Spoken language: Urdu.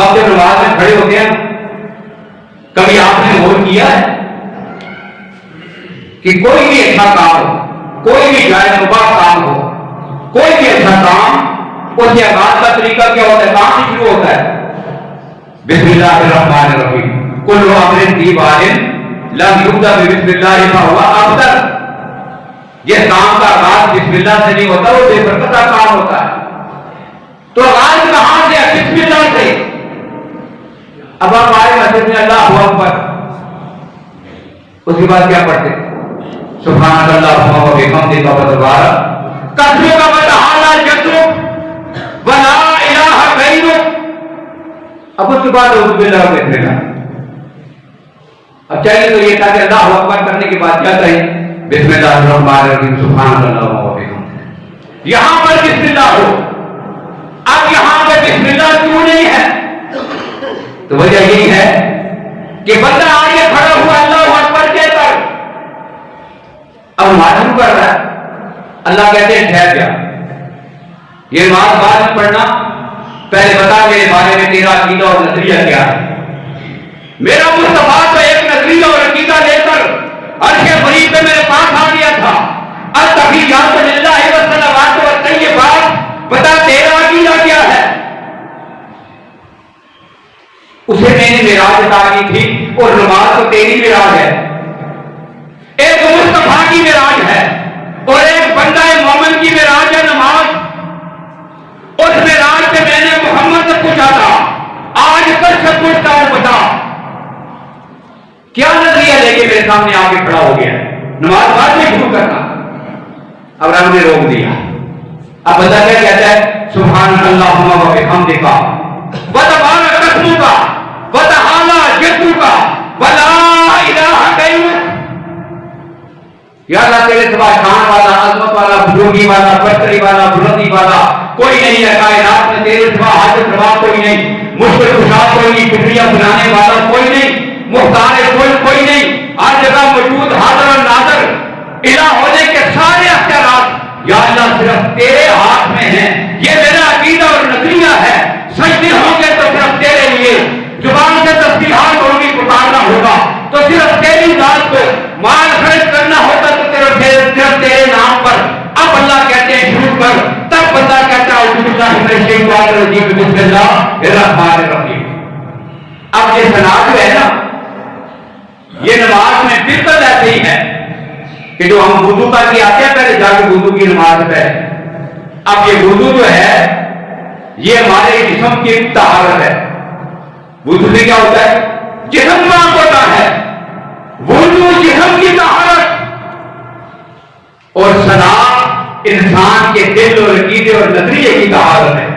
آپ جب نماز میں کھڑے ہوتے ہیں کبھی آپ نے غور کیا ہے کہ کوئی بھی اچھا کام ہو، کوئی بھی جائز مباح کام ہو، کوئی بھی اچھا کام، اس کے آغاز کا طریقہ کیا ہوتا ہے؟ کہاں سے شروع ہوتا ہے؟ بسم اللہ الرحمن الرحیم، کل امر ذی بال لم یبدأ بسم اللہ فہو ابتر۔ یہ کام کا آغاز بسم اللہ سے نہیں ہوتا، وہ بے برکت کام ہوتا ہے۔ تو آغاز کہاں سے؟ بسم اللہ سے۔ اب آپ آئے مسجد میں اللہ اکبر، اس کے بعد کیا پڑھتے؟ سبحان اللہ و بحمدہ وتبارک اسمک وتعالی جدک ولا الہ غیرک۔ اب اس کے بعد اعوذ باللہ بسم اللہ۔ اب چاہیے تو یہ تھا کہ اللہ اکبر کرنے کے بعد کیا کہیں؟ بسم اللہ الرحمن الرحیم سبحان اللہ و بحمدہ۔ یہاں پر بسم اللہ ہو، اب یہاں پہ بسم اللہ کیوں نہیں ہے؟ تو وجہ یہی ہے کہ بندہ آگے کھڑا ہوا اللہ اکبر کہہ کر اب معلوم کر رہا ہے، اللہ کہتے ہیں ٹھہر جا، یہ نماز بعد میں پڑھنا، پہلے بتا میرے بارے میں تیرا عقیدہ اور نظریہ کیا ہے۔ میرا مصطفیٰ تو ایک نظریہ اور عقیدہ لے کر عرش قریب پہ میرے پاس آ گیا تھا، التحیات للہ والصلوات والطیبات، بتا تیرا عقیدہ کیا ہے؟ اسے میں نے معراج عطا کی تھی، اور نماز تو تیری معراج ہے، ایک مصطفیٰ کی معراج ہے اور ایک بندہ مومن کی معراج ہے نماز۔ اس معراج پہ میں نے محمد سے پوچھا تھا، آج کل سے پوچھتا ہوں بتا کیا نظریہ لے کے میرے سامنے آ کے کھڑا ہو گیا ہے؟ نماز بعد میں شروع کرنا۔ اب رب نے روک دیا۔ اب بندہ کیا کہتا ہے؟ سبحان اللہ و بحمدہ وتبارک اسمک وتعالی جدک ولا الہ غیرک۔ یا اللہ تیرے سوا شان والا، عظمت والا، بزرگی والا، برتری والا، بلندی والا کوئی نہیں ہے کائنات میں، تیرے سوا حاجت روا کوئی نہیں، مشکل کشا کوئی نہیں، فکریاں بنانے والا کوئی نہیں، مختار کوئی نہیں، ہر جگہ موجود، حاضر اور ناظر، الہ ہونے کے سارے اختیارات یا اللہ صرف تیرے ہاتھ میں ہیں۔ یہ میرا عقیدہ اور نظریہ ہے۔ سجدے ہوں گے تو صرف تیرے لیے، زبان سے تسبیحات ہوں گی، پکارنا ہوگا تو صرف تیری ذات کو، مال خرچ کرنا ہوگا تو صرف تیرے نام پر۔ اب اللہ کہتے ہیں شروع کر، تب بندہ کہتا ہے اعوذ باللہ من الشیطان الرجیم بسم اللہ الرحمن الرحیم۔ اب یہ ثنا جو ہے نا، یہ نماز میں بالکل ایسے ہی ہے کہ جو ہم وضو کر کے آتے ہیں پہلے جا کے وضو کی نماز پہ، اب یہ وضو جو ہے یہ ہمارے جسم کی طہارت ہے۔ وضو سے کیا ہوتا ہے؟ جسم پاک ہوتا ہے، وضو جسم کی طہارت، اور ثنا انسان کے دل اور عقیدے اور نظریے کی طہارت ہے۔